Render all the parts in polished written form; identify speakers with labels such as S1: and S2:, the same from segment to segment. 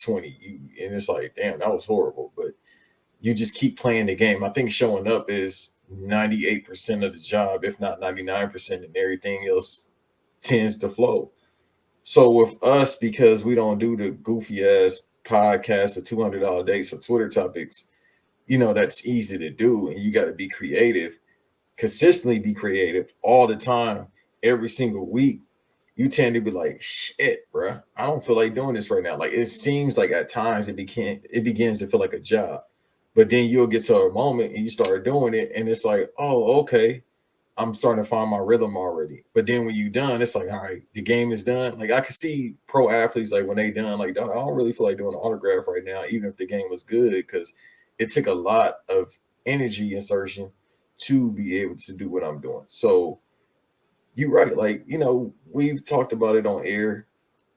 S1: 20. And it's like, damn, that was horrible. But you just keep playing the game. I think showing up is 98% of the job, if not 99%, and everything else tends to flow. So with us, because we don't do the goofy ass podcast or $200 dates or Twitter topics, that's easy to do. And you got to be creative, consistently be creative all the time, every single week. You tend to be like, shit, bruh, I don't feel like doing this right now. Like it seems like at times it begins to feel like a job. But then you'll get to a moment and you start doing it, and it's like, oh, okay, I'm starting to find my rhythm already. But then when you done, it's like, all right, the game is done. Like I could see pro athletes like when they done, like, dog, I don't really feel like doing an autograph right now, even if the game was good, because it took a lot of energy insertion to be able to do what I'm doing. So you're right. Like, we've talked about it on air.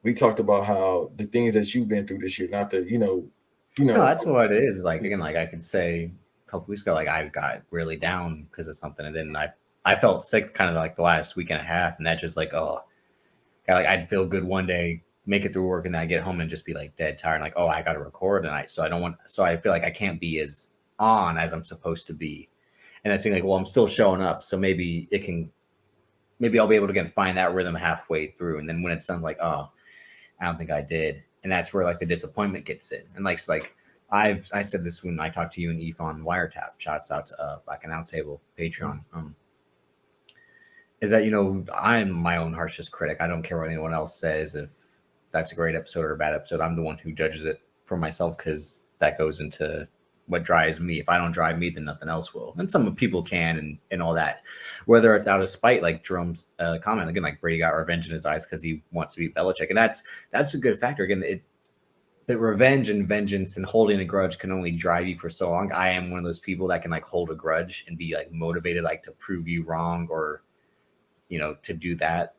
S1: We talked about how the things that you've been through this year, not the,
S2: No, that's what it is. Like again, like I could say a couple weeks ago, like I got really down because of something, and then I felt sick kind of like the last week and a half, and that just like like I'd feel good one day, make it through work, and then I get home and just be like dead tired, and like I got to record tonight, so I don't want, so I feel like I can't be as on as I'm supposed to be, and I think like, well, I'm still showing up, so maybe I'll be able to again find that rhythm halfway through, and then when it's done, like I don't think I did. And that's where like the disappointment gets in. And like I said this when I talked to you and Eve on Wiretap. Shouts out to Black and Out Table Patreon. Is that I'm my own harshest critic. I don't care what anyone else says. If that's a great episode or a bad episode, I'm the one who judges it for myself because that goes into what drives me. If I don't drive me, then nothing else will. And some people can and all that. Whether it's out of spite, like Jerome's comment again, like Brady got revenge in his eyes because he wants to beat Belichick, and that's a good factor. Again, that revenge and vengeance and holding a grudge can only drive you for so long. I am one of those people that can like hold a grudge and be like motivated, like to prove you wrong or to do that.